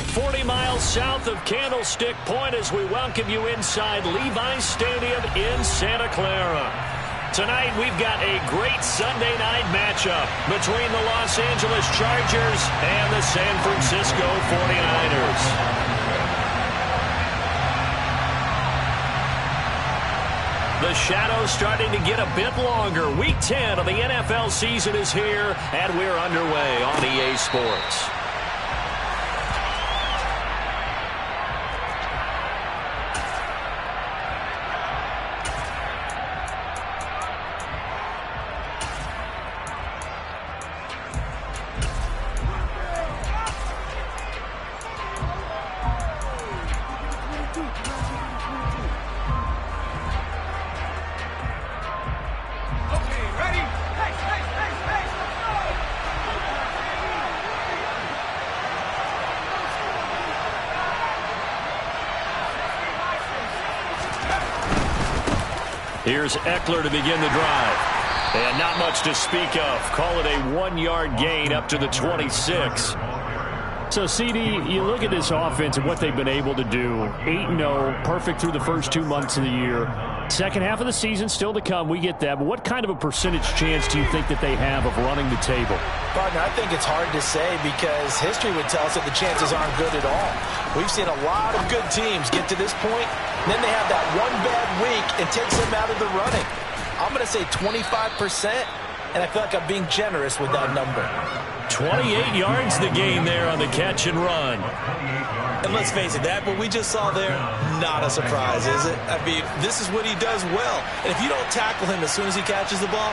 about 40 miles south of Candlestick Point as we welcome you inside Levi's Stadium in Santa Clara. Tonight, we've got a great Sunday night matchup between the Los Angeles Chargers and the San Francisco 49ers. The shadow's starting to get a bit longer. Week 10 of the NFL season is here, and we're underway on EA Sports. Here's Eckler to begin the drive. And not much to speak of. Call it a 1-yard gain up to the 26. So, CD, you look at this offense and what they've been able to do. 8-0, perfect through the first 2 months of the year. Second half of the season still to come. We get that. But what kind of a percentage chance do you think that they have of running the table? Partner, I think it's hard to say because history would tell us that the chances aren't good at all. We've seen a lot of good teams get to this point, and then they have that one bad week and takes them out of the running. I'm going to say 25%, and I feel like I'm being generous with that number. 28 yards the gain there on the catch and run. And let's face it, that what we just saw there, not a surprise, is it? I mean, this is what he does well. And if you don't tackle him as soon as he catches the ball,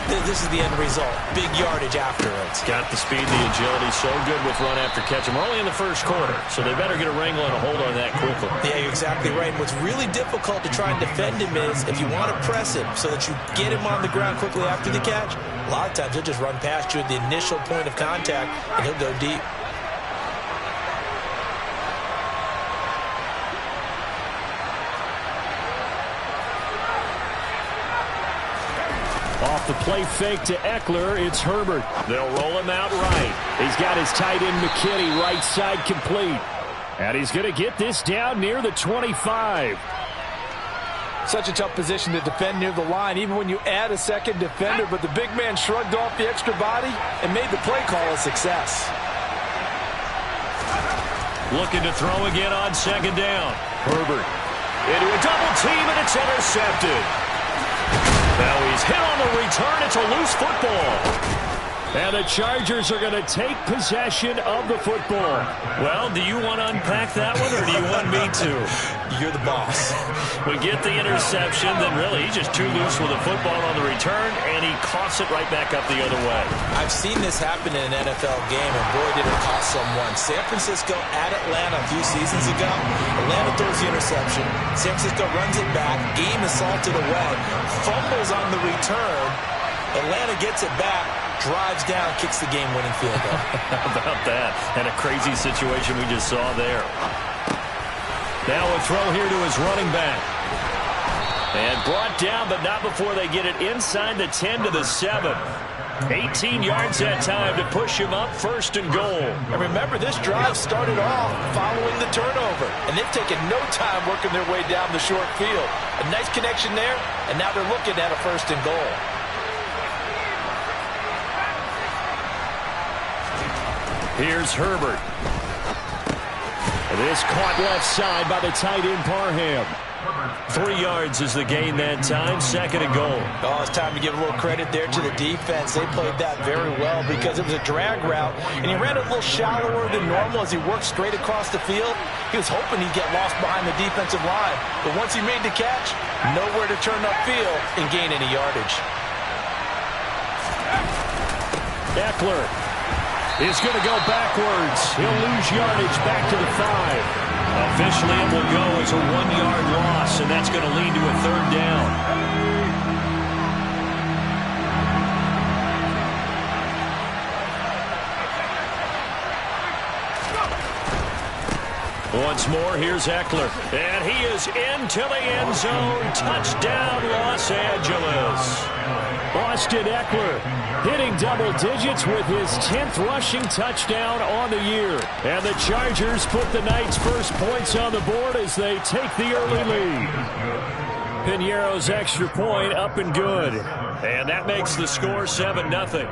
this is the end result. Big yardage afterwards. Got the speed, the agility, so good with run after catch. We're only in the first quarter, so they better get a wrangle and a hold on that quickly. Yeah, you're exactly right. And what's really difficult to try and defend him is if you want to press him so that you get him on the ground quickly after the catch, a lot of times he'll just run past you at the initial point of contact, and he'll go deep. Off the play fake to Eckler, it's Herbert. They'll roll him out right. He's got his tight end McKinney right side complete. And he's going to get this down near the 25. Such a tough position to defend near the line, even when you add a second defender. But the big man shrugged off the extra body and made the play call a success. Looking to throw again on second down. Herbert into a double team, and it's intercepted. Now he's hit on the return. It's a loose football. And the Chargers are going to take possession of the football. Well, do you want to unpack that one, or do you want me to? You're the boss. We get the interception, then really he's just too loose with the football on the return, and he coughs it right back up the other way. I've seen this happen in an NFL game, and boy, did it cost someone. San Francisco at Atlanta a few seasons ago. Atlanta throws the interception. San Francisco runs it back. Game is salted away. Fumbles on the return. Atlanta gets it back. Drives down, kicks the game-winning field goal. How about that? And a crazy situation we just saw there. Now a throw here to his running back. And brought down, but not before they get it inside the 10 to the 7. 18 yards that time to push him up, first and goal. And remember, this drive started off following the turnover. And they've taken no time working their way down the short field. A nice connection there, and now they're looking at a first and goal. Here's Herbert. This caught left side by the tight end Parham. 3 yards is the gain that time, second and goal. Oh, it's time to give a little credit there to the defense. They played that very well because it was a drag route, and he ran it a little shallower than normal as he worked straight across the field. He was hoping he'd get lost behind the defensive line, but once he made the catch, nowhere to turn upfield and gain any yardage. Eckler is going to go backwards. He'll lose yardage back to the 5. Officially, it will go as a 1-yard loss, and that's going to lead to a third down. Once more, here's Eckler. And he is into the end zone. Touchdown, Los Angeles. Austin Eckler hitting double digits with his 10th rushing touchdown on the year. And the Chargers put the Knights' first points on the board as they take the early lead. Piñeiro's extra point up and good. And that makes the score 7-0.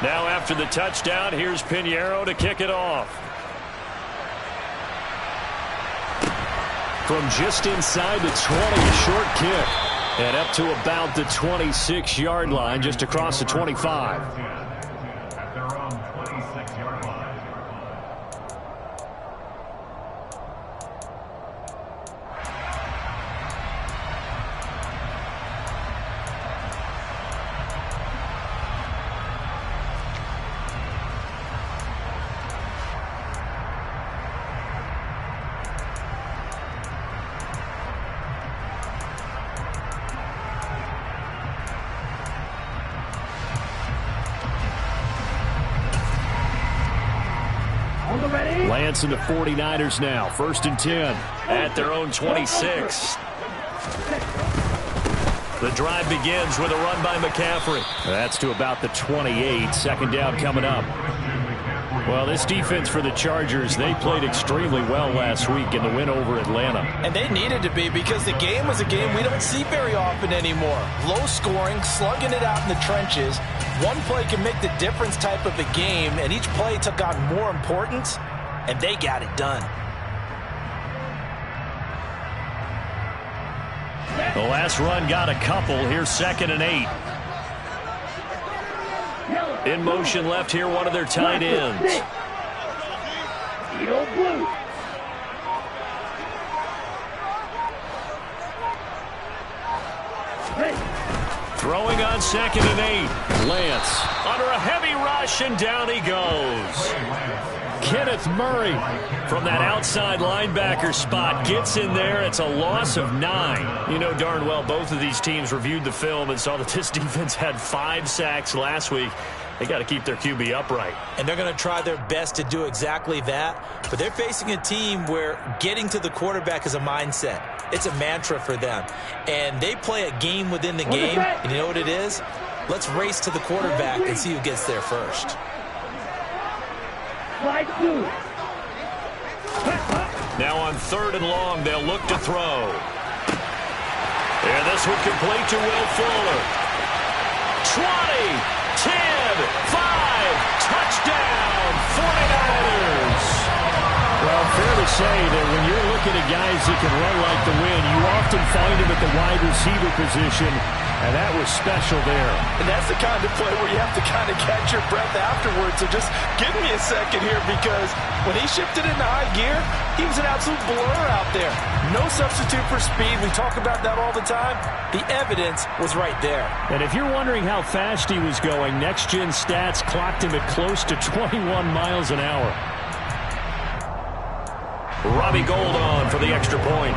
Now after the touchdown, here's Piñeiro to kick it off. From just inside the 20, a short kick. And up to about the 26-yard line, just across the 25. At their own 26-yard line. Lance and the 49ers now. 1st and 10. At their own 26. The drive begins with a run by McCaffrey. That's to about the 28. 2nd down coming up. Well, this defense for the Chargers, they played extremely well last week in the win over Atlanta. And they needed to be, because the game was a game we don't see very often anymore. Low scoring, slugging it out in the trenches. One play can make the difference type of a game, and each play took on more importance, and they got it done. The last run got a couple. Here's 2nd and 8. In motion left here, one of their tight ends. Throwing on 2nd and 8. Lance. Under a heavy rush, and down he goes. Kenneth Murray from that outside linebacker spot gets in there. It's a loss of 9. You know darn well both of these teams reviewed the film and saw that this defense had 5 sacks last week. They got to keep their QB upright. And they're going to try their best to do exactly that. But they're facing a team where getting to the quarterback is a mindset. It's a mantra for them. And they play a game within the game. And you know what it is? Let's race to the quarterback and see who gets there first. Now on 3rd and long, they'll look to throw. And this one complete to Will Fuller. 20, 10, 5, touchdown, 49ers. Well, fair to say that when you're looking at guys that can run like the wind, you often find them at the wide receiver position, and that was special there. And that's the kind of play where you have to kind of catch your breath afterwards. So just give me a second here, because when he shifted into high gear, he was an absolute blur out there. No substitute for speed. We talk about that all the time. The evidence was right there. And if you're wondering how fast he was going, Next Gen Stats clocked him at close to 21 miles an hour. Robbie Gould on for the extra point.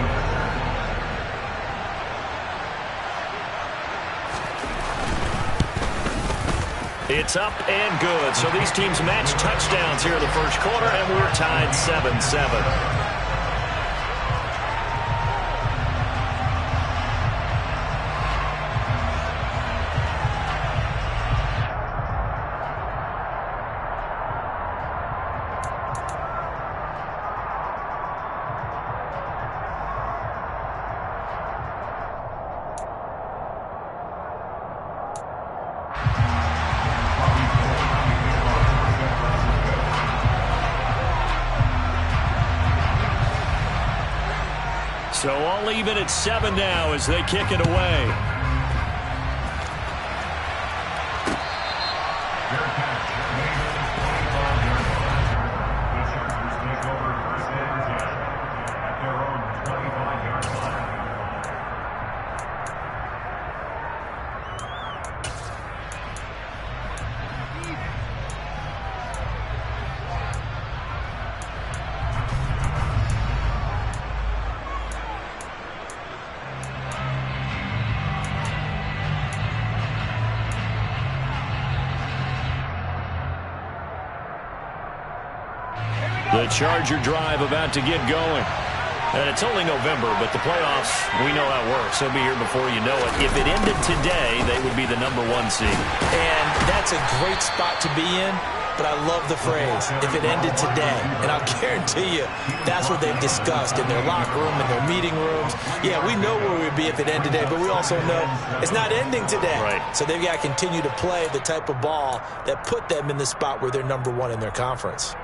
It's up and good. So these teams match touchdowns here in the first quarter, and we're tied 7-7. So all even at 7 now as they kick it away. The Charger drive about to get going. And it's only November, but the playoffs, we know how it works. They'll be here before you know it. If it ended today, they would be the #1 seed. And that's a great spot to be in, but I love the phrase, if it ended today. And I'll guarantee you, that's what they've discussed in their locker room, in their meeting rooms. Yeah, we know where we'd be if it ended today, but we also know it's not ending today. Right. So they've got to continue to play the type of ball that put them in the spot where they're #1 in their conference.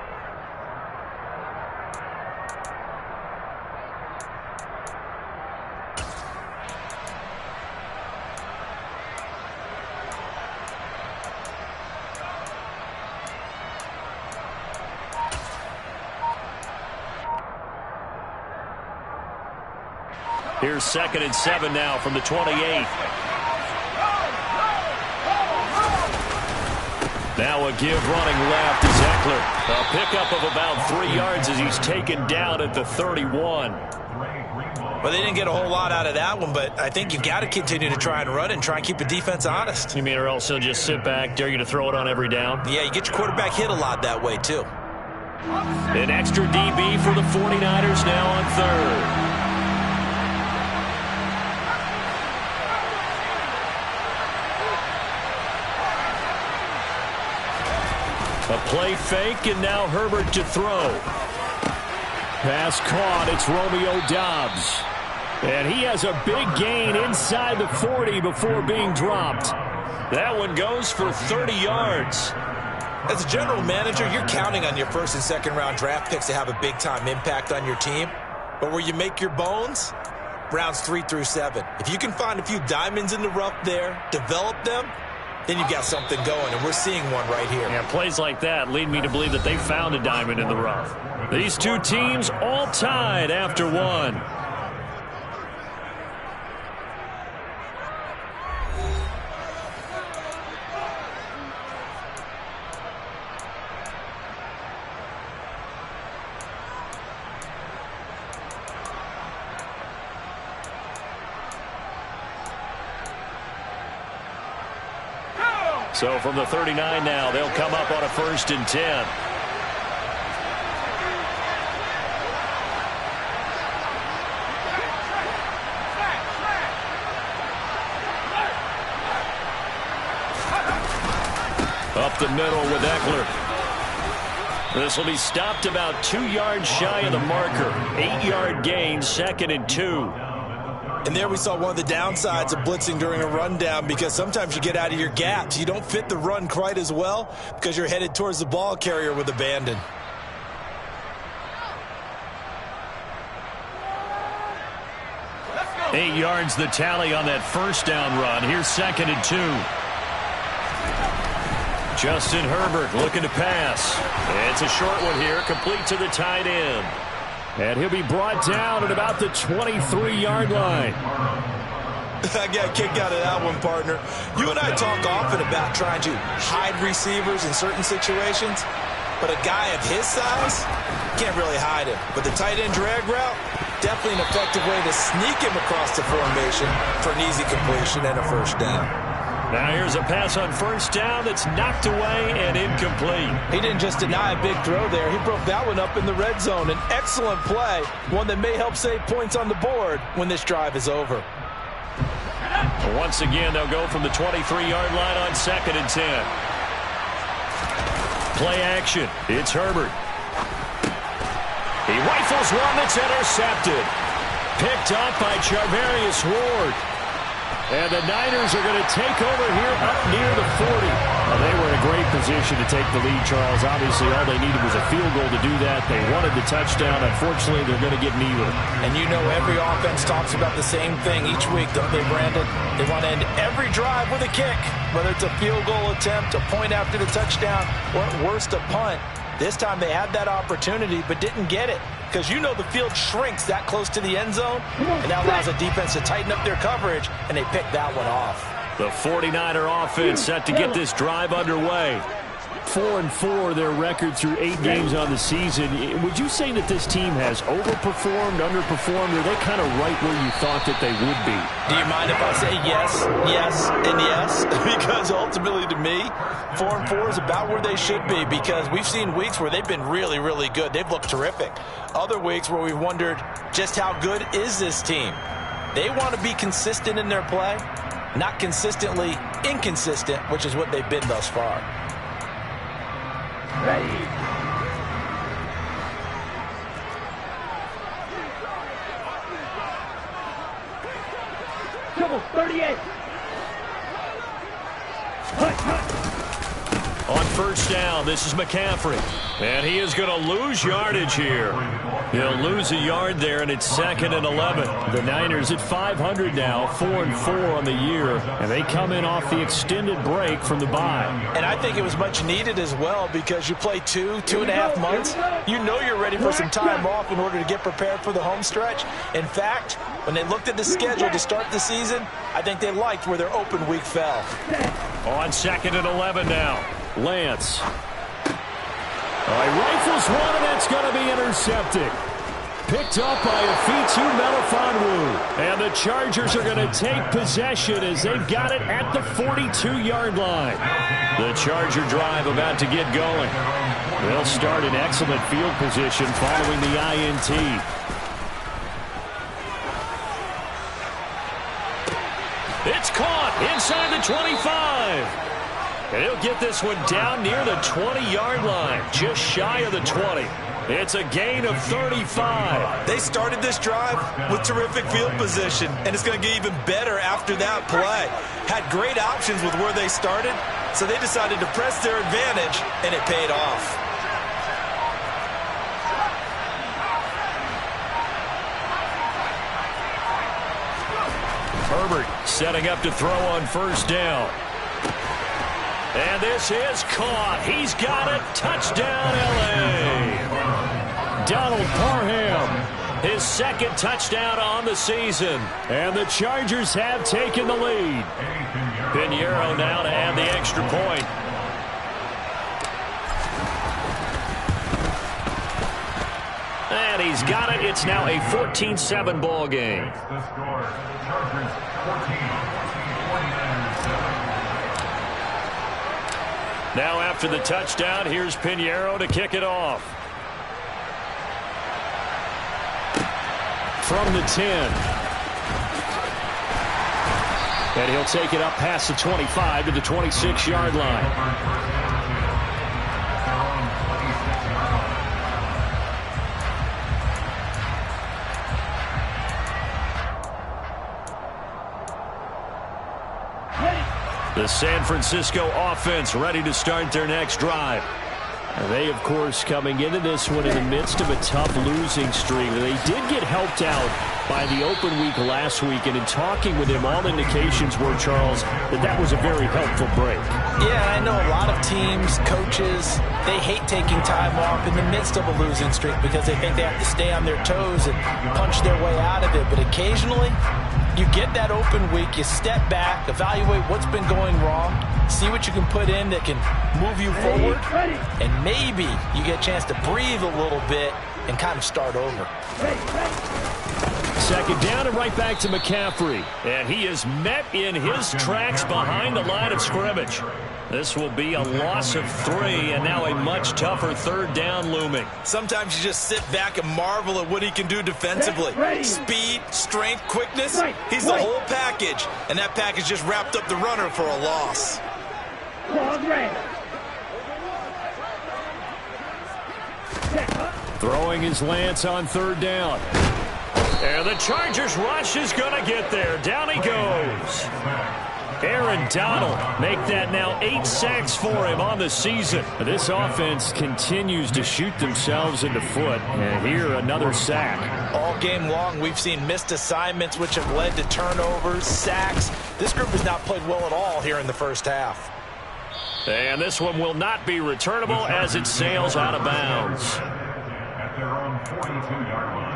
Here's 2nd and 7 now from the 28. Now a give running left is Eckler. A pickup of about 3 yards as he's taken down at the 31. Well, they didn't get a whole lot out of that one, but I think you've got to continue to try and run and try and keep the defense honest. You mean or else he'll just sit back, dare you to throw it on every down? Yeah, you get your quarterback hit a lot that way, too. An extra DB for the 49ers now on 3rd. A play fake, and now Herbert to throw. Pass caught. It's Romeo Doubs. And he has a big gain inside the 40 before being dropped. That one goes for 30 yards. As a general manager, you're counting on your 1st and 2nd round draft picks to have a big-time impact on your team. But where you make your bones, rounds 3 through 7. If you can find a few diamonds in the rough there, develop them, then you've got something going, and we're seeing one right here. Yeah, plays like that lead me to believe that they found a diamond in the rough. These two teams all tied after 1. So from the 39 now, they'll come up on a 1st and 10. Up the middle with Eckler. This will be stopped about 2 yards shy of the marker. 8-yard gain, 2nd and 2. And there we saw one of the downsides of blitzing during a rundown, because sometimes you get out of your gaps. You don't fit the run quite as well because you're headed towards the ball carrier with abandon. Eight yards the tally on that 1st down run. Here's 2nd and 2. Justin Herbert looking to pass. It's a short one here, complete to the tight end. And he'll be brought down at about the 23-yard line. I got a kick out of that one, partner. You and I talk often about trying to hide receivers in certain situations, but a guy of his size can't really hide him. But the tight end drag route, definitely an effective way to sneak him across the formation for an easy completion and a 1st down. Now here's a pass on 1st down that's knocked away and incomplete. He didn't just deny a big throw there. He broke that one up in the red zone. An excellent play, one that may help save points on the board when this drive is over. Once again, they'll go from the 23-yard line on 2nd and 10. Play action. It's Herbert. He rifles one that's intercepted. Picked up by Charvarius Ward. And the Niners are going to take over here up near the 40. Well, they were in a great position to take the lead, Charles. Obviously, all they needed was a field goal to do that. They wanted the touchdown. Unfortunately, they're going to get neither. And you know every offense talks about the same thing each week, don't they, Brandon? They want to end every drive with a kick, whether it's a field goal attempt, a point after the touchdown, or at worst, a punt. This time they had that opportunity but didn't get it, because you know the field shrinks that close to the end zone, and that allows the defense to tighten up their coverage, and they pick that one off. The 49er offense set to get this drive underway. 4-4, their record through 8 games on the season. Would you say that this team has overperformed, underperformed, or are they kind of right where you thought that they would be? Do you mind if I say yes, yes, and yes? Because ultimately to me, 4-4 is about where they should be, because we've seen weeks where they've been really, really good. They've looked terrific. Other weeks where we've wondered just how good is this team. They want to be consistent in their play, not consistently inconsistent, which is what they've been thus far. Ready. Double 38. On first down, this is McCaffrey. And he is going to lose yardage here. He'll lose a yard there, and it's 2nd and 11. The Niners at 500 now, 4-4 on the year, and they come in off the extended break from the bye. And I think it was much needed as well, because you play 2.5 months. You know you're ready for some time off in order to get prepared for the home stretch. In fact, when they looked at the schedule to start the season, I think they liked where their open week fell. On 2nd and 11 now. Lance. Rifles one, and that's going to be intercepted. Picked up by Afitu Melifonwu. And the Chargers are going to take possession as they've got it at the 42-yard line. The Charger drive about to get going. They'll start in excellent field position following the INT. It's caught inside the 25. And he'll get this one down near the 20-yard line, just shy of the 20. It's a gain of 35. They started this drive with terrific field position, and it's going to get even better after that play. Had great options with where they started, so they decided to press their advantage, and it paid off. Herbert setting up to throw on first down. And this is caught. He's got it. Touchdown, L.A. Donald Parham, his 2nd touchdown on the season. And the Chargers have taken the lead. Pinheiro now to add the extra point. And he's got it. It's now a 14-7 ball game. The score, Chargers 14, 49ers 7. Now after the touchdown, here's Pinheiro to kick it off. From the 10. And he'll take it up past the 25 to the 26-yard line. The San Francisco offense ready to start their next drive. They, of course, coming into this one in the midst of a tough losing streak. They did get helped out by the open week last week, and in talking with him, all indications were, Charles, that was a very helpful break. Yeah, I know a lot of teams, coaches, they hate taking time off in the midst of a losing streak because they think they have to stay on their toes and punch their way out of it. But occasionally, you get that open week, you step back, evaluate what's been going wrong, see what you can put in that can move you forward, and maybe you get a chance to breathe a little bit and kind of start over. 2nd down and right back to McCaffrey. And he is met in his tracks behind the line of scrimmage. This will be a loss of 3, and now a much tougher 3rd down looming. Sometimes you just sit back and marvel at what he can do defensively. Speed, strength, quickness, he's the whole package. And that package just wrapped up the runner for a loss. Throwing his Lance on 3rd down. And the Chargers rush is going to get there. Down he goes. Aaron Donald make that now 8 sacks for him on the season. This offense continues to shoot themselves in the foot. And here, another sack. All game long, we've seen missed assignments, which have led to turnovers, sacks. This group has not played well at all here in the first half. And this one will not be returnable as it sails out of bounds. At their own 42-yard line.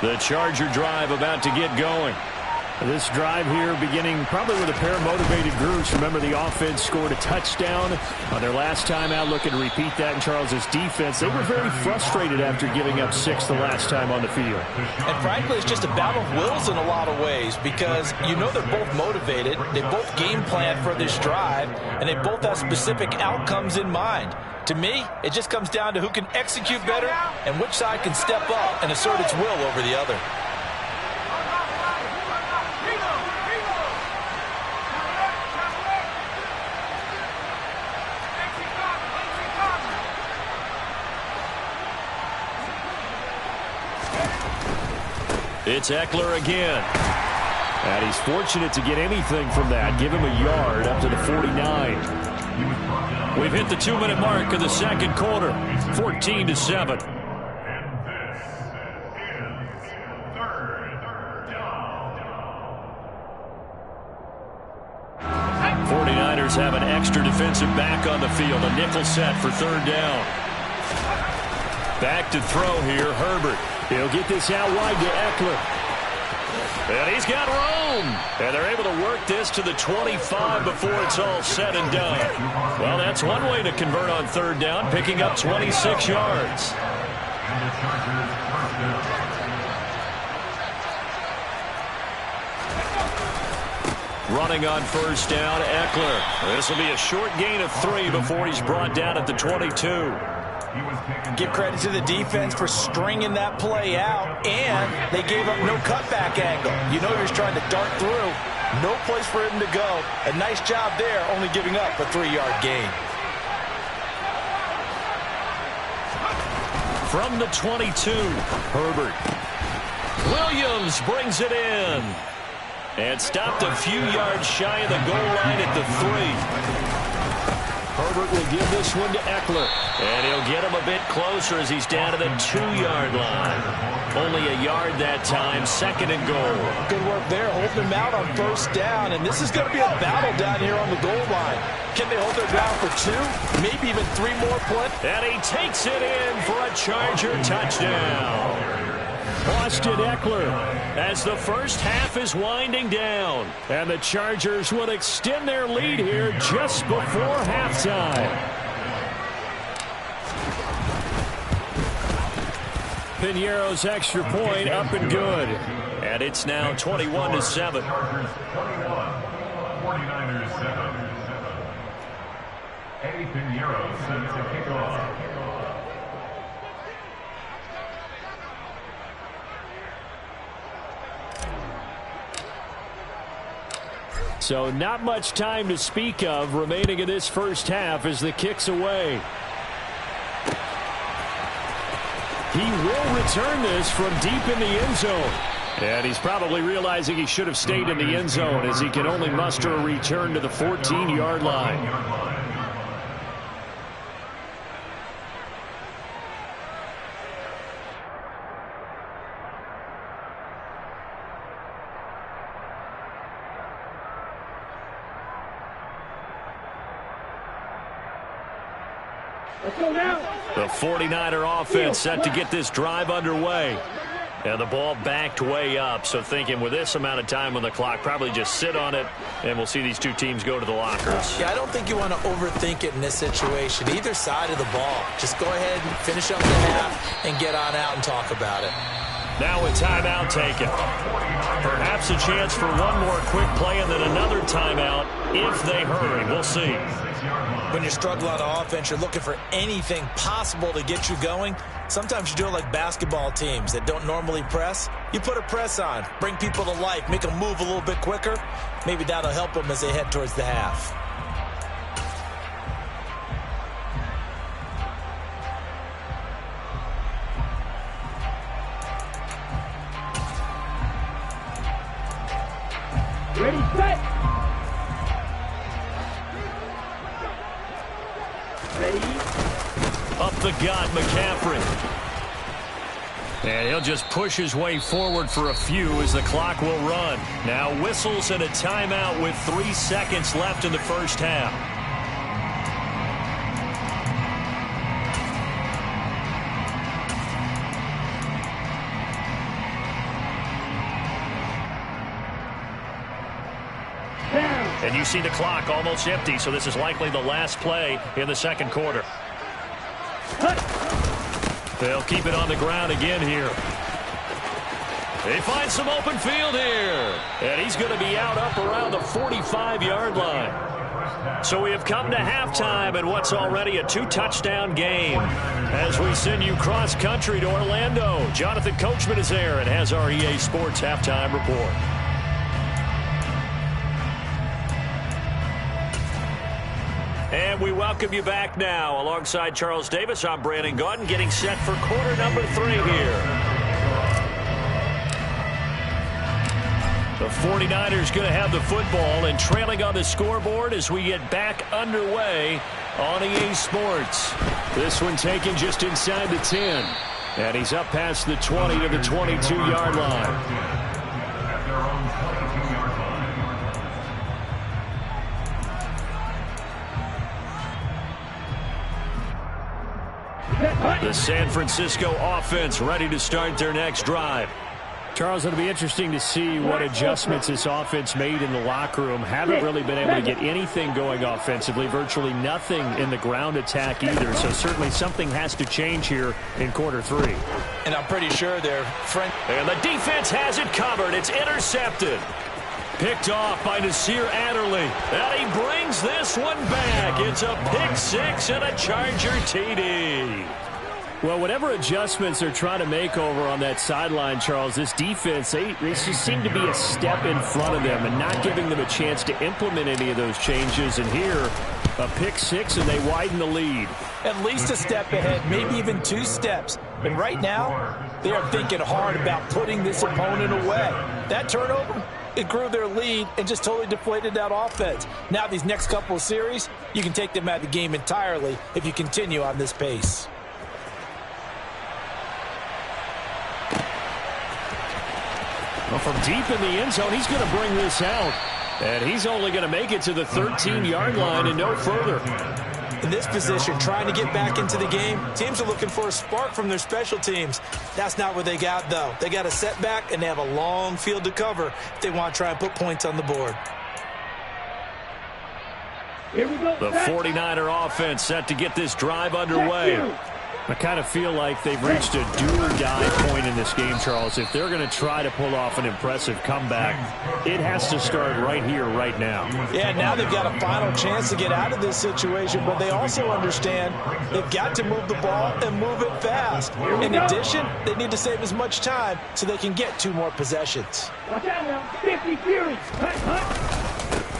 The Charger drive about to get going. This drive here beginning probably with a pair of motivated groups. Remember, the offense scored a touchdown on their last time out, looking to repeat that in Charles's defense. They were very frustrated after giving up 6 the last time on the field. And frankly, it's just a battle of wills in a lot of ways because you know they're both motivated. They both game plan for this drive, and they both have specific outcomes in mind. To me, it just comes down to who can execute better and which side can step up and assert its will over the other. It's Eckler again. And he's fortunate to get anything from that. Give him a yard up to the 49. We've hit the 2-minute mark of the second quarter. 14-7. 49ers have an extra defensive back on the field. A nickel set for third down. Back to throw here, Herbert. He'll get this out wide to Eckler. And he's got room. And they're able to work this to the 25 before it's all said and done. Well, that's one way to convert on third down, picking up 26 yards. Running on first down, Eckler. This will be a short gain of 3 before he's brought down at the 22. Give credit to the defense for stringing that play out, and they gave up no cutback angle. You know you're just trying to dart through. No place for him to go. A nice job there, only giving up a 3-yard gain. From the 22, Herbert. Williams brings it in. And stopped a few yards shy of the goal line at the 3. Herbert will give this one to Eckler. And he'll get him a bit closer as he's down to the 2-yard line. Only a yard that time, 2nd and goal. Good work there, holding him out on first down. And this is going to be a battle down here on the goal line. Can they hold their ground for 2? Maybe even 3 more plays? And he takes it in for a Charger touchdown. Austin Eckler. As the first half is winding down. And the Chargers will extend their lead here just before halftime. Piñeiro's extra point up and good. And it's now 21-7. 49ers 7. Eddie Piñeiro set to kick off. So not much time to speak of remaining in this first half as the kick's away. He will return this from deep in the end zone. And he's probably realizing he should have stayed in the end zone as he can only muster a return to the 14-yard line. The 49er offense set to get this drive underway. And the ball backed way up, so thinking with this amount of time on the clock, probably just sit on it, and we'll see these two teams go to the lockers. Yeah, I don't think you want to overthink it in this situation. Either side of the ball. Just go ahead and finish up the half and get on out and talk about it. Now a timeout taken. Perhaps a chance for one more quick play and then another timeout if they hurry. We'll see. When you're struggling on offense, you're looking for anything possible to get you going. Sometimes you do it like basketball teams that don't normally press. You put a press on, bring people to life, make them move a little bit quicker. Maybe that'll help them as they head towards the half. Ready, set. Ready. Up the gut, McCaffrey. And he'll just push his way forward for a few as the clock will run. Now whistles and a timeout with 3 seconds left in the first half. And you see the clock almost empty, so this is likely the last play in the second quarter. They'll keep it on the ground again here. They find some open field here. And he's going to be out up around the 45-yard line. So we have come to halftime in what's already a 2-touchdown game. As we send you cross-country to Orlando, Jonathan Coachman is there and has our EA Sports halftime report. And we welcome you back now. Alongside Charles Davis, I'm Brandon Gaudin, getting set for quarter number 3 here. The 49ers going to have the football and trailing on the scoreboard as we get back underway on EA Sports. This one taken just inside the 10. And he's up past the 20 to the 22-yard line. At their own 22-yard line. The San Francisco offense ready to start their next drive. Charles, it'll be interesting to see what adjustments this offense made in the locker room. Haven't really been able to get anything going offensively, virtually nothing in the ground attack either. So certainly something has to change here in quarter 3. And I'm pretty sure they're And the defense has it covered. It's intercepted. Picked off by Nasir Adderley. And he brings this one back. It's a pick 6 and a Charger TD. Well, whatever adjustments they're trying to make over on that sideline, Charles, this defense, they just seem to be a step in front of them and not giving them a chance to implement any of those changes. And here, a pick 6, and they widen the lead. At least a step ahead, maybe even 2 steps. And right now, they are thinking hard about putting this opponent away. That turnover, it grew their lead and just totally deflated that offense. Now these next couple of series, you can take them out of the game entirely if you continue on this pace. Well, from deep in the end zone, he's going to bring this out. And he's only going to make it to the 13-yard line and no further. In this position, trying to get back into the game, teams are looking for a spark from their special teams. That's not what they got, though. They got a setback, and they have a long field to cover if they want to try and put points on the board. Here we go. The 49er offense set to get this drive underway. I kind of feel like they've reached a do-or-die point in this game, Charles. If they're going to try to pull off an impressive comeback, it has to start right here, right now. Yeah, now they've got a final chance to get out of this situation, but they also understand they've got to move the ball and move it fast. In addition, they need to save as much time so they can get 2 more possessions. Watch out now. 50 Fury. Hut.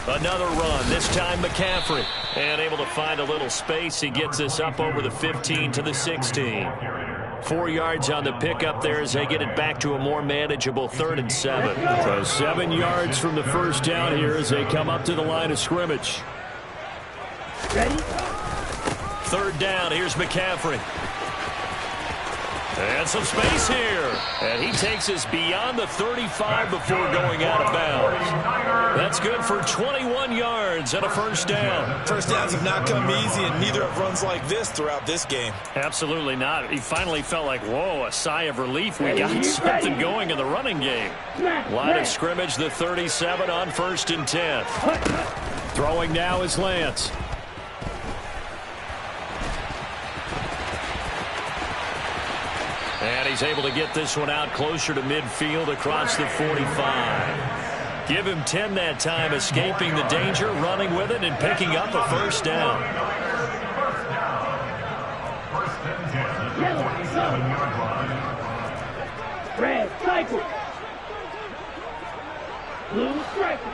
Another run, this time McCaffrey. And able to find a little space. He gets this up over the 15 to the 16. 4 yards on the pickup there as they get it back to a more manageable 3rd and 7. So 7 yards from the first down here as they come up to the line of scrimmage. Ready? 3rd down, here's McCaffrey. And some space here. And he takes us beyond the 35 before going out of bounds. That's good for 21 yards and a first down. First downs have not come easy, and neither have runs like this throughout this game. Absolutely not. He finally felt like, whoa, a sigh of relief. We got something going in the running game. Line of scrimmage, the 37 on 1st and 10. Throwing now is Lance. And he's able to get this one out closer to midfield across the 45. Give him 10 that time, escaping the danger, running with it, and picking up a first down. Red, cycle. Blue, striker.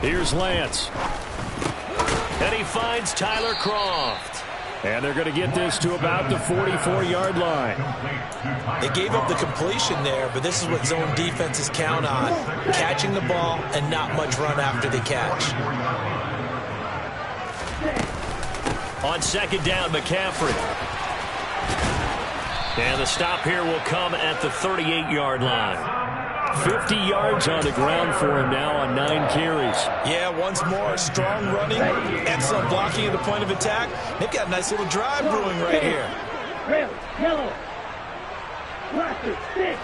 Here's Lance. And he finds Tyler Croft. And they're going to get this to about the 44-yard line. They gave up the completion there, but this is what zone defenses count on. Catching the ball and not much run after the catch. On 2nd down, McCaffrey. And the stop here will come at the 38-yard line. 50 yards on the ground for him now on 9 carries. Yeah, once more, strong running, excellent blocking at the point of attack. They've got a nice little drive brewing right here. Red, yellow. Blaster, 6.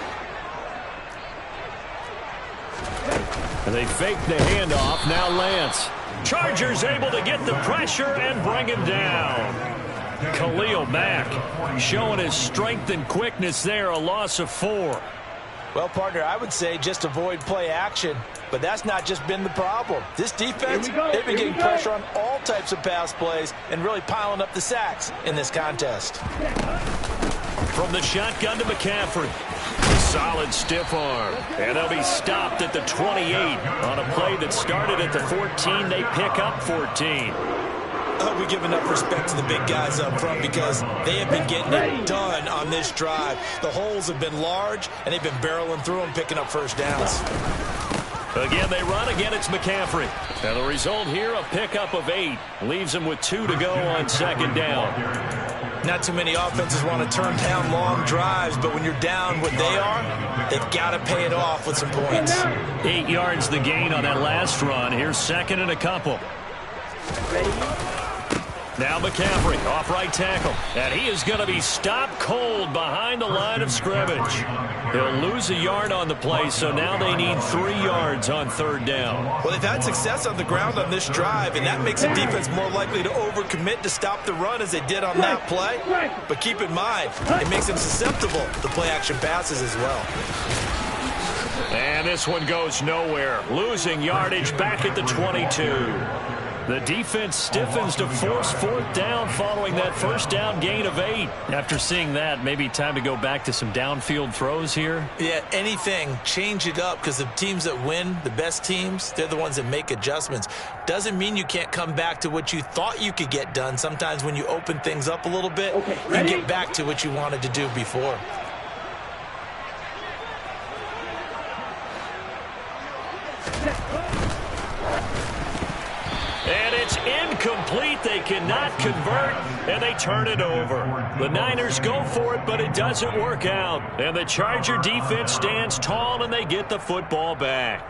And they fake the handoff. Now Lance. Chargers able to get the pressure and bring him down. Khalil Mack showing his strength and quickness there, a loss of 4. Well, partner, I would say just avoid play action, but that's not just been the problem. This defense, they've been getting pressure on all types of pass plays and really piling up the sacks in this contest. From the shotgun to McCaffrey. Solid stiff arm. And they'll be stopped at the 28 on a play that started at the 14. They pick up 14. We give enough respect to the big guys up front because they have been getting it done on this drive. The holes have been large, and they've been barreling through them, picking up first downs. Again, they run. Again, it's McCaffrey. And the result here, a pickup of 8. Leaves them with 2 to go on second down. Not too many offenses want to turn down long drives, but when you're down what they are, they've got to pay it off with some points. 8 yards the gain on that last run. Here's second and a couple. Now McCaffrey, off right tackle. And he is going to be stopped cold behind the line of scrimmage. He'll lose a yard on the play, so now they need 3 yards on third down. Well, they've had success on the ground on this drive, and that makes the defense more likely to overcommit to stop the run as they did on that play. But keep in mind, it makes them susceptible to play-action passes as well. And this one goes nowhere. Losing yardage back at the 22. The defense stiffens to force fourth down following that first down gain of 8. After seeing that, maybe time to go back to some downfield throws here. Yeah, anything, change it up, because the teams that win, the best teams, they're the ones that make adjustments. Doesn't mean you can't come back to what you thought you could get done. Sometimes when you open things up a little bit, you get back to what you wanted to do before. And it's incomplete. They cannot convert, and they turn it over. The Niners go for it, but it doesn't work out. And the Charger defense stands tall, and they get the football back.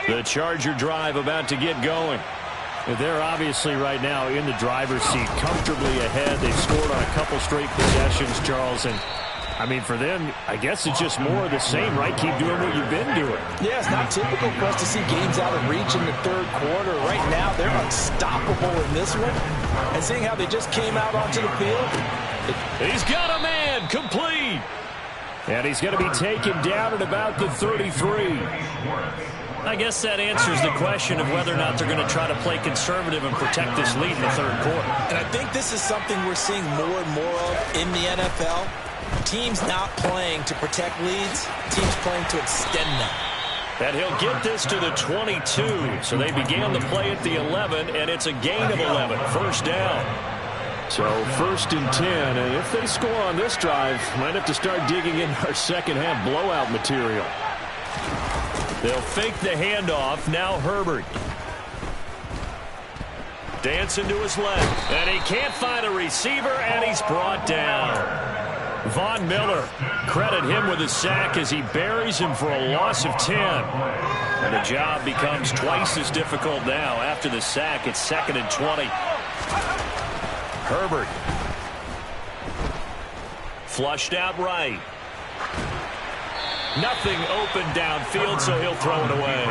The Charger drive about to get going. They're obviously right now in the driver's seat, comfortably ahead. They've scored on a couple straight possessions, Charles. And, I mean, for them, I guess it's just more of the same, right? Keep doing what you've been doing. Yeah, it's not typical for us to see games out of reach in the third quarter. Right now, they're unstoppable in this one. And seeing how they just came out onto the field. He's got a man, complete. And he's going to be taken down at about the 33. I guess that answers the question of whether or not they're going to try to play conservative and protect this lead in the third quarter. And I think this is something we're seeing more and more of in the NFL. Teams not playing to protect leads, teams playing to extend them. And he'll get this to the 22. So they began the play at the 11, and it's a gain of 11. First down. So first and 10, and if they score on this drive, might have to start digging in our second half blowout material. They'll fake the handoff. Now Herbert. Dancing to his left. And he can't find a receiver, and he's brought down. Von Miller, credit him with a sack as he buries him for a loss of 10. And the job becomes twice as difficult now. After the sack, it's second and 20. Herbert. Flushed out right. Nothing open downfield, so he'll throw it away.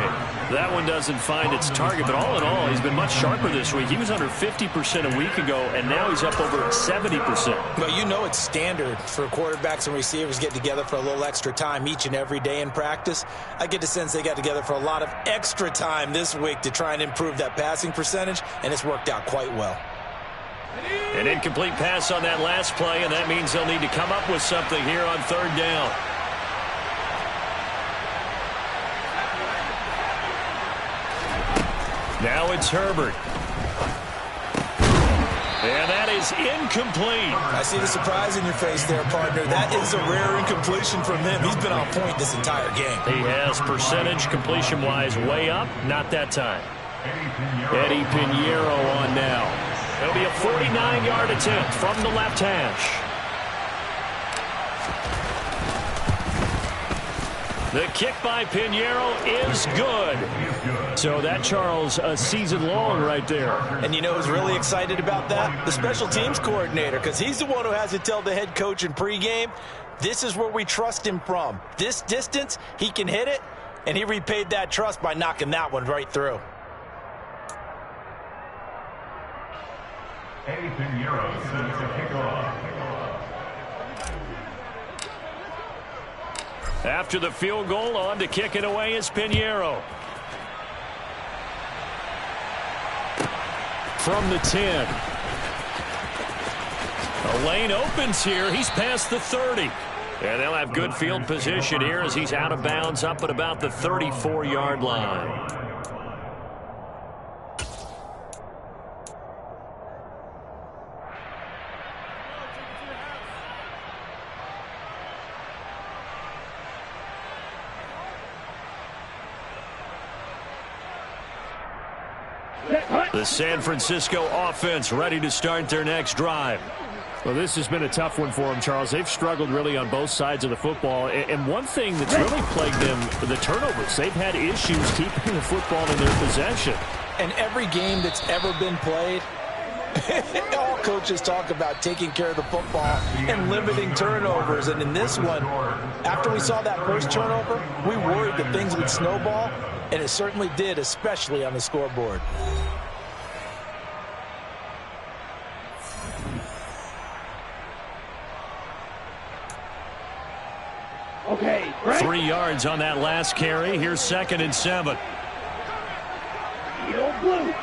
That one doesn't find its target, but all in all, he's been much sharper this week. He was under 50% a week ago, and now he's up over 70%. Well, you know it's standard for quarterbacks and receivers getting together for a little extra time each and every day in practice. I get the sense they got together for a lot of extra time this week to try and improve that passing percentage, and it's worked out quite well. An incomplete pass on that last play, and that means they'll need to come up with something here on third down. Now it's Herbert. And that is incomplete. I see the surprise in your face there, partner. That is a rare incompletion from him. He's been on point this entire game. He has percentage completion-wise way up. Not that time. Eddie Pinheiro on now. It'll be a 49-yard attempt from the left hash. The kick by Pinheiro is good. So that, Charles, a season long right there. And you know who's really excited about that? The special teams coordinator, because he's the one who has to tell the head coach in pregame, this is where we trust him from. This distance, he can hit it, and he repaid that trust by knocking that one right through. Eddie Pinheiro sends the kickoff. After the field goal, on to kick it away is Pinheiro. From the 10. A lane opens here. He's past the 30. And they'll have good field position here as he's out of bounds up at about the 34-yard line. The San Francisco offense ready to start their next drive. Well, this has been a tough one for them, Charles. They've struggled really on both sides of the football. And one thing that's really plagued them, the turnovers. They've had issues keeping the football in their possession. And every game that's ever been played, all coaches talk about taking care of the football and limiting turnovers. And in this one, after we saw that first turnover, we worried that things would snowball, and it certainly did, especially on the scoreboard. Okay, right. 3 yards on that last carry. Here's 2nd and 7. Yo, blue.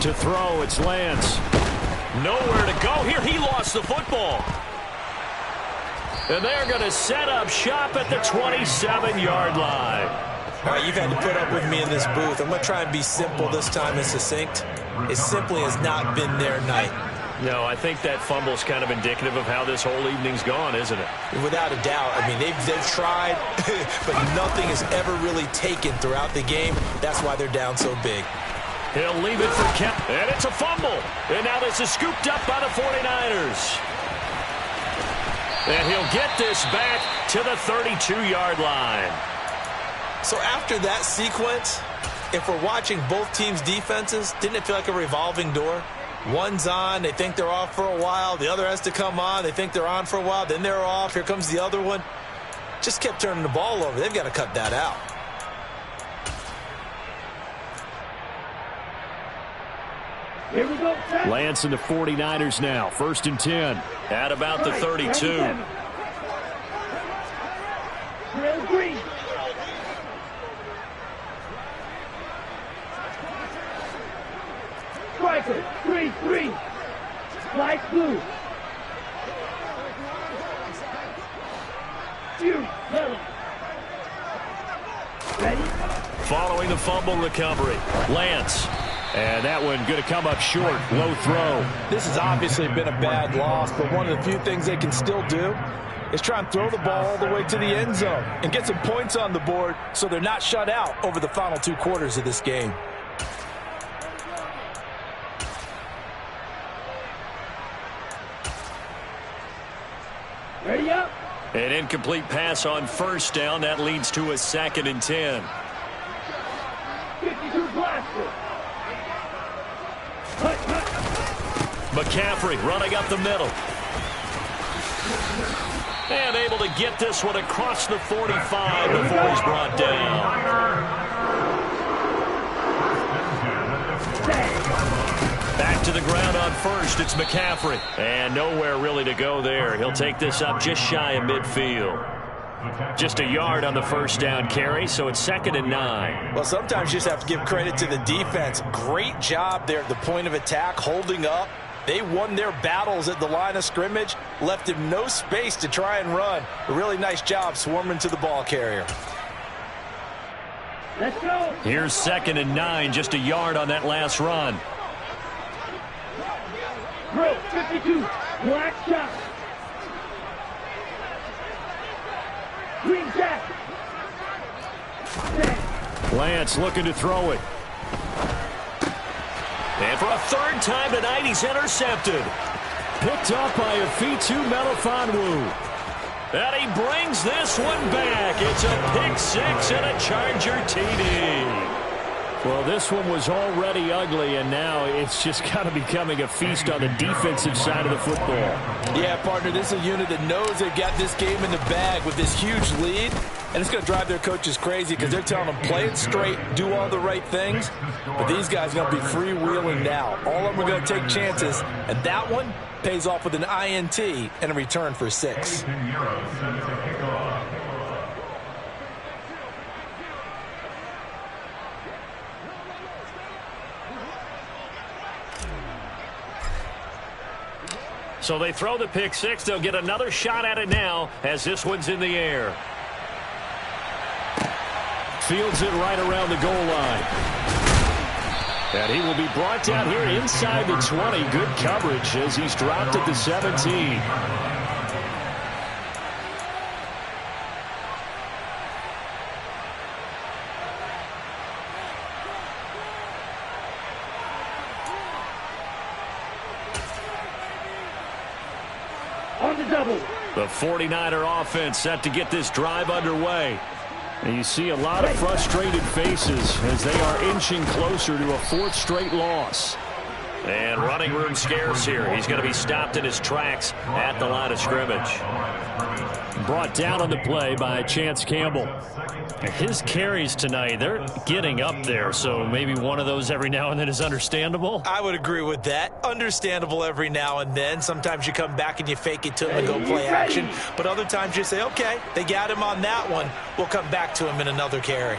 To throw, it's Lance. Nowhere to go here. He lost the football. And they're going to set up shop at the 27-yard line. All right, you've had to put up with me in this booth. I'm going to try and be simple this time and succinct. It simply has not been their night. No, I think that fumble's kind of indicative of how this whole evening's gone, isn't it? Without a doubt. I mean, they've tried, but nothing has ever really taken throughout the game. That's why they're down so big. He'll leave it for Kemp, and it's a fumble. And now this is scooped up by the 49ers. And he'll get this back to the 32-yard line. So after that sequence, if we're watching both teams' defenses, didn't it feel like a revolving door? One's on, they think they're off for a while. The other has to come on, they think they're on for a while. Then they're off, here comes the other one. Just kept turning the ball over. They've got to cut that out. Here we go. Lance and the 49ers now. 1st and 10. At about the 32. Real green. Striker, 3-3. Light blue. Fury, yellow. Ready? Following the fumble recovery, Lance. And that one going to come up short. Low throw. This has obviously been a bad loss, but one of the few things they can still do is try and throw the ball all the way to the end zone and get some points on the board so they're not shut out over the final 2 quarters of this game. Ready up. An incomplete pass on 1st down. That leads to a 2nd and 10. 52 blaster. McCaffrey running up the middle. And able to get this one across the 45 before he's brought down. Back to the ground on 1st. It's McCaffrey. And nowhere really to go there. He'll take this up just shy of midfield. Just a yard on the 1st down carry, so it's 2nd and 9. Well, sometimes you just have to give credit to the defense. Great job there at the point of attack, holding up. They won their battles at the line of scrimmage, left him no space to try and run. A really nice job swarming to the ball carrier. Let's go. Here's 2nd and 9, just a yard on that last run. Bro, 52. Black shot. Green jacket. Lance looking to throw it. And for a 3rd time tonight, he's intercepted. Picked off by Afitu Melifonwu. And he brings this one back. It's a pick six and a Charger TD. Well, this one was already ugly, and now it's just kind of becoming a feast on the defensive side of the football. Yeah, partner, this is a unit that knows they've got this game in the bag with this huge lead, and it's going to drive their coaches crazy because they're telling them play it straight, do all the right things, but these guys are going to be freewheeling now. All of them are going to take chances, and that one pays off with an INT and a return for 6. So they throw the pick six. They'll get another shot at it now as this one's in the air. Fields it right around the goal line. And he will be brought down here inside the 20. Good coverage as he's dropped at the 17. On the double. The 49er offense set to get this drive underway. And you see a lot of frustrated faces as they are inching closer to a 4th straight loss. And running room scarce here. He's going to be stopped in his tracks at the line of scrimmage. Brought down on the play by Chance Campbell. His carries tonight, they're getting up there, so maybe one of those every now and then is understandable. I would agree with that. Understandable every now and then. Sometimes you come back and you fake it to him and go play action. But other times you say, okay, they got him on that one. We'll come back to him in another carry.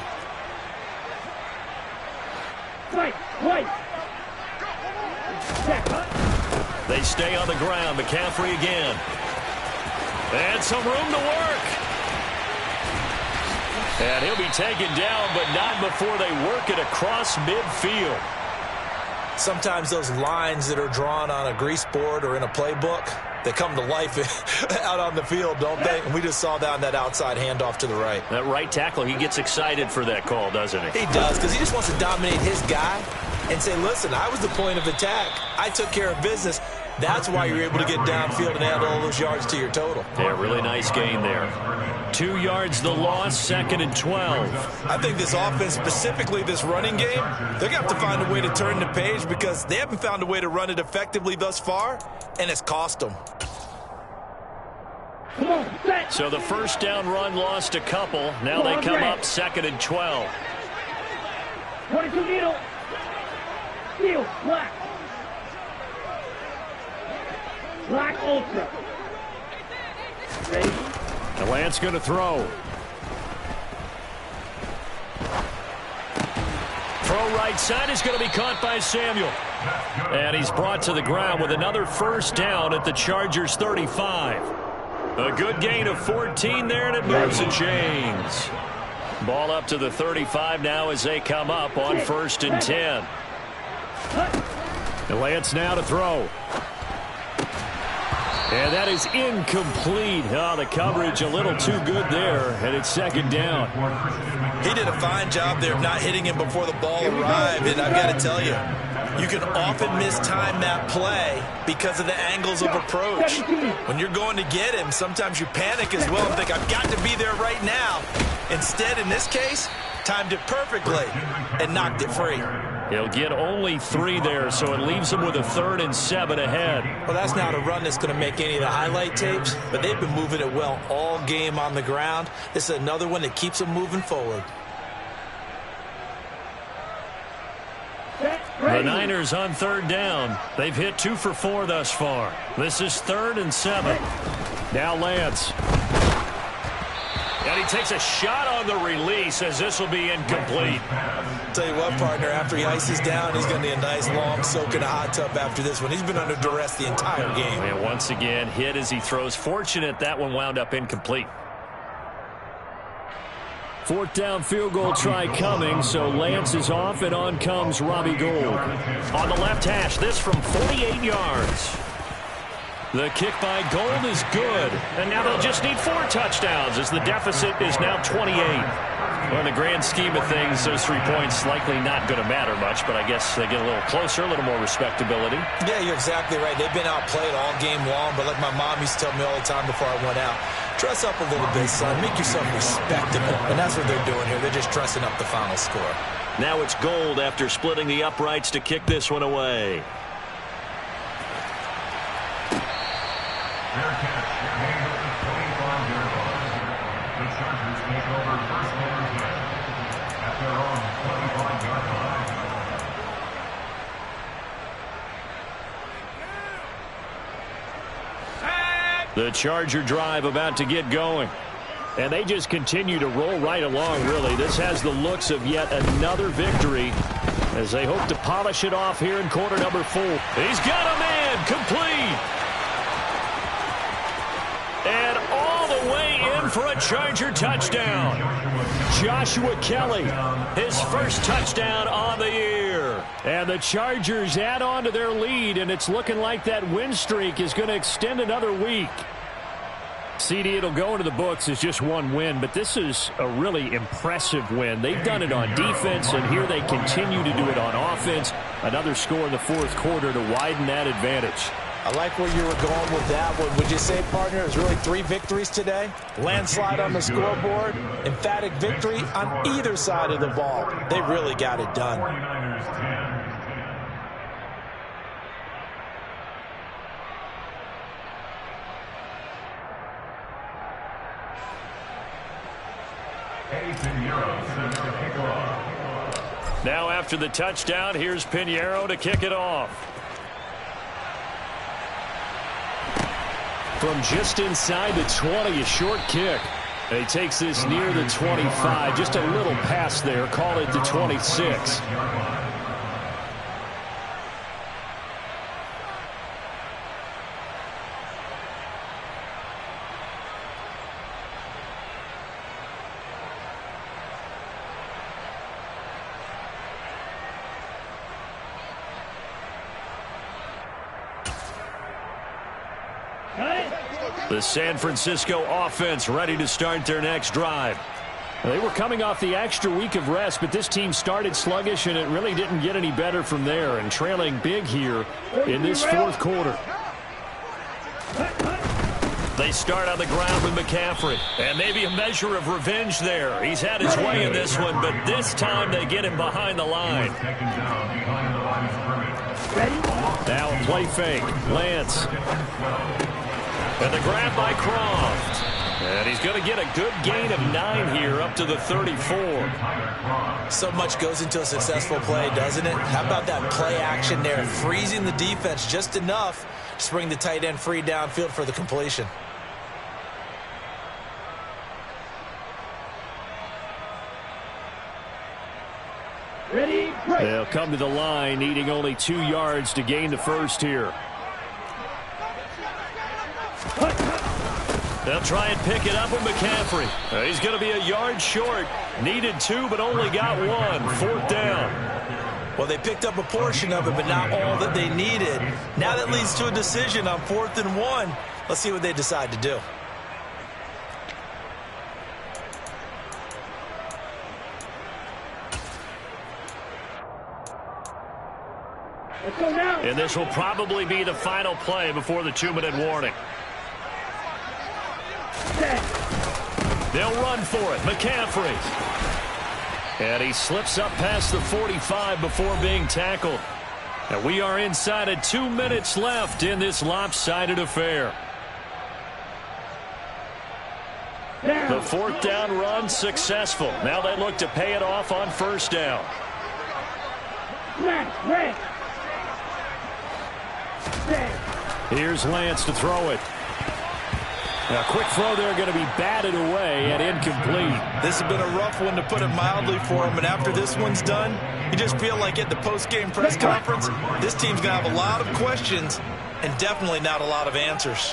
They stay on the ground. McCaffrey again. And some room to work. And he'll be taken down, but not before they work it across midfield. Sometimes those lines that are drawn on a grease board or in a playbook, they come to life out on the field, don't they? And we just saw that on that outside handoff to the right. That right tackle, he gets excited for that call, doesn't he? He does, because he just wants to dominate his guy and say, listen, I was the point of attack. I took care of business. That's why you're able to get downfield and add all those yards to your total. Yeah, really nice gain there. 2 yards the loss, 2nd and 12. I think this offense, specifically this running game, they're going to have to find a way to turn the page because they haven't found a way to run it effectively thus far, and it's cost them. So the first down run lost a couple. Now they come up 2nd and 12. 22 needle. Steel, black. Black Ultra. Ready? And Lance going to throw. Throw right side is going to be caught by Samuel. And he's brought to the ground with another first down at the Chargers 35. A good gain of 14 there, and it moves the chains. Ball up to the 35 now as they come up on 1st and 10. And Lance now to throw. And that is incomplete. Oh, the coverage a little too good there, and it's 2nd down. He did a fine job there of not hitting him before the ball arrived, and I've got to tell you, you can often mistime that play because of the angles of approach. When you're going to get him, sometimes you panic as well and think, I've got to be there right now. Instead, in this case, timed it perfectly and knocked it free. He'll get only 3 there, so it leaves him with a 3rd and 7 ahead. Well, that's not a run that's going to make any of the highlight tapes, but they've been moving it well all game on the ground. This is another one that keeps them moving forward. The Niners on 3rd down. They've hit 2 for 4 thus far. This is 3rd and 7. Now Lance. And he takes a shot on the release as this will be incomplete. Tell you what, partner, after he ices down, he's going to need a nice long soak in a hot tub after this one. He's been under duress the entire game. And once again, hit as he throws. Fortunate that one wound up incomplete. 4th down field goal try coming, so Lance is off, and on comes Robbie Gould. On the left hash, this from 48 yards. The kick by Gould is good. And now they'll just need 4 touchdowns as the deficit is now 28. Well, in the grand scheme of things, those 3 points likely not going to matter much, but I guess they get a little closer, a little more respectability. Yeah, you're exactly right. They've been outplayed all game long, but like my mom used to tell me all the time before I went out, dress up a little bit, son. Make yourself respectable. And that's what they're doing here. They're just dressing up the final score. Now it's Gold after splitting the uprights to kick this one away. Fair catch. Gain of 25-yard line. The Chargers take over first down and 10 at their own 25-yard line. The Charger drive about to get going. And they just continue to roll right along, really. This has the looks of yet another victory as they hope to polish it off here in quarter number 4. He's got a man complete. And all the way in for a Charger touchdown. Joshua Kelly, his first touchdown on the year. And the Chargers add on to their lead, and it's looking like that win streak is going to extend another week. CD, it'll go into the books as just one win, but this is a really impressive win. They've done it on defense, and here they continue to do it on offense. Another score in the fourth quarter to widen that advantage. I like where you were going with that one. Would you say, partner, it was really 3 victories today? Landslide on the scoreboard, emphatic victory on either side of the ball. They really got it done. 49ers 10. Now after the touchdown, here's Pinheiro to kick it off. From just inside the 20, a short kick. And he takes this near the 25. Just a little pass there. Call it the 26. The San Francisco offense ready to start their next drive. They were coming off the extra week of rest, but this team started sluggish, and it really didn't get any better from there, and trailing big here in this fourth quarter. They start on the ground with McCaffrey, and maybe a measure of revenge there. He's had his way in this one, but this time they get him behind the line. Now a play fake. Lance. And the grab by Croft. And he's going to get a good gain of 9 here up to the 34. So much goes into a successful play, doesn't it? How about that play action there? Freezing the defense just enough to bring the tight end free downfield for the completion. Ready, break. They'll come to the line, needing only 2 yards to gain the first here. They'll try and pick it up with McCaffrey. He's going to be a yard short. Needed 2, but only got 1. 4th down. Well, they picked up a portion of it, but not all that they needed. Now that leads to a decision on 4th and 1. Let's see what they decide to do. Let's go now. And this will probably be the final play before the 2-minute warning. They'll run for it. McCaffrey. And he slips up past the 45 before being tackled. And we are inside of 2 minutes left in this lopsided affair. The 4th down run successful. Now they look to pay it off on 1st down. Here's Lance to throw it. A quick throw there, going to be batted away and incomplete. This has been a rough one, to put it mildly, for him. And after this one's done, you just feel like at the post-game press conference, this team's going to have a lot of questions and definitely not a lot of answers.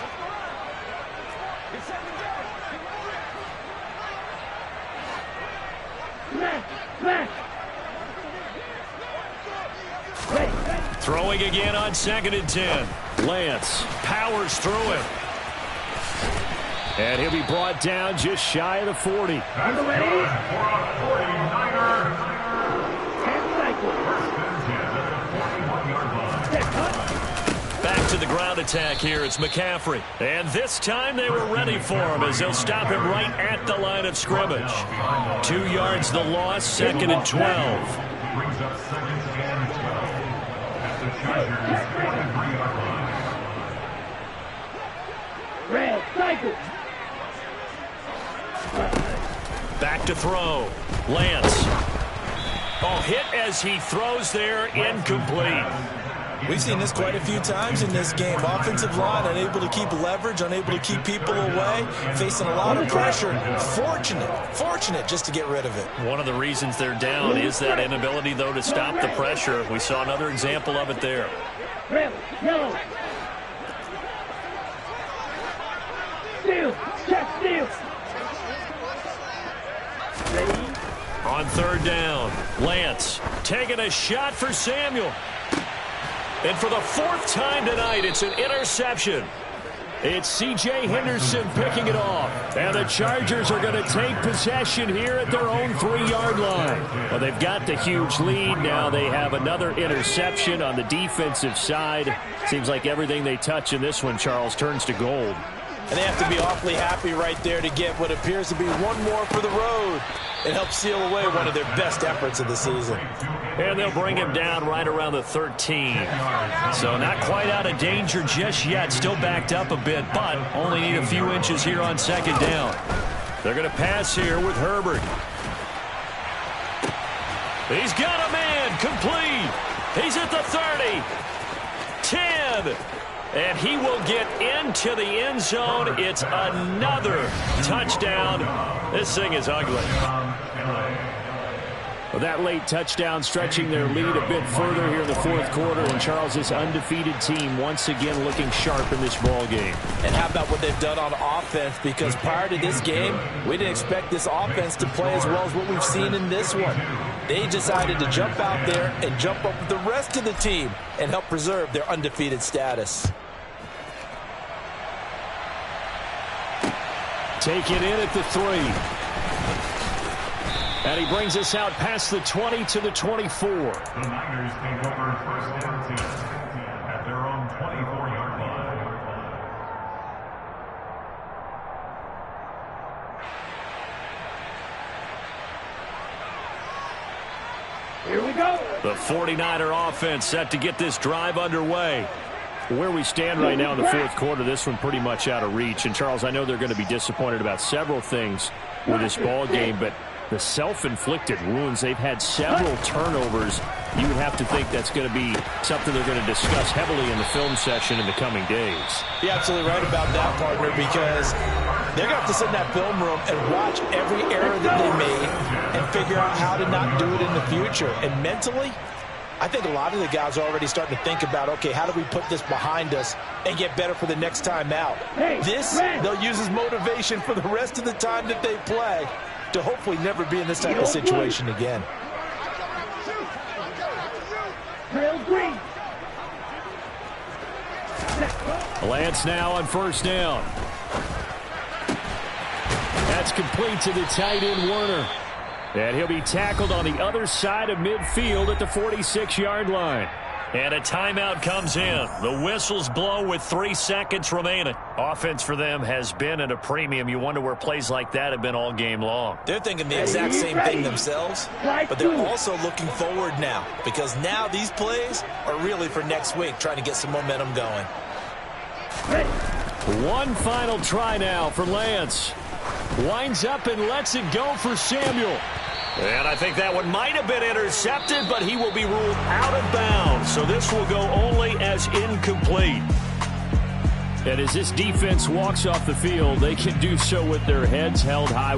Throwing again on 2nd and 10. Lance powers through it. And he'll be brought down just shy of the 40. That's the ready? For a 49er. And cycle. First and 10 at the 41-yard line. Set cut. Back to the ground attack here. It's McCaffrey. And this time they were ready for him as they'll stop him right at the line of scrimmage. 2 yards the loss, 2nd and 12. Brings up 2nd and 12 at the Chargers' 43-yard line. Red cycle. Back to throw. Lance. Oh, hit as he throws there, incomplete. We've seen this quite a few times in this game. Offensive line unable to keep leverage, unable to keep people away, facing a lot of pressure. Fortunate just to get rid of it. One of the reasons they're down is that inability, though, to stop the pressure. We saw another example of it there. Red, yellow. Steal, check, steal. Ready? On 3rd down, Lance taking a shot for Samuel. And for the 4th time tonight, it's an interception. It's C.J. Henderson picking it off. And the Chargers are going to take possession here at their own 3-yard line. Well, they've got the huge lead. Now they have another interception on the defensive side. Seems like everything they touch in this one, Charles, turns to gold. And they have to be awfully happy right there to get what appears to be one more for the road. It helps seal away one of their best efforts of the season. And they'll bring him down right around the 13. So not quite out of danger just yet. Still backed up a bit, but only need a few inches here on 2nd down. They're going to pass here with Herbert. He's got a man, complete. He's at the 30. 10. And he will get into the end zone. It's another touchdown. This thing is ugly. Well, that late touchdown stretching their lead a bit further here in the 4th quarter. And Charles, this undefeated team once again looking sharp in this ball game. And how about what they've done on offense? Because prior to this game, we didn't expect this offense to play as well as what we've seen in this one. They decided to jump out there and jump up with the rest of the team and help preserve their undefeated status. Take it in at the 3. And he brings us out past the 20 to the 24. The Niners take over 1st and 10 at their own 24-yard line. Here we go. The 49er offense set to get this drive underway. Where we stand right now in the 4th quarter, this one pretty much out of reach. And, Charles, I know they're going to be disappointed about several things with this ball game, but the self-inflicted wounds, they've had several turnovers. You would have to think that's going to be something they're going to discuss heavily in the film session in the coming days. You're absolutely right about that, partner, because they're going to have to sit in that film room and watch every error that they made and figure out how to not do it in the future. And mentally, I think a lot of the guys are already starting to think about, okay, how do we put this behind us and get better for the next time out? This, they'll use as motivation for the rest of the time that they play to hopefully never be in this type of situation again. Trail green. Lance now on 1st down. That's complete to the tight end, Werner. And he'll be tackled on the other side of midfield at the 46-yard line. And a timeout comes in. The whistles blow with 3 seconds remaining. Offense for them has been at a premium. You wonder where plays like that have been all game long. They're thinking the exact same thing themselves, but they're also looking forward now, because now these plays are really for next week, trying to get some momentum going. One final try now for Lance. Winds up and lets it go for Samuel. And I think that one might have been intercepted, but he will be ruled out of bounds. So this will go only as incomplete. And as this defense walks off the field, they can do so with their heads held high.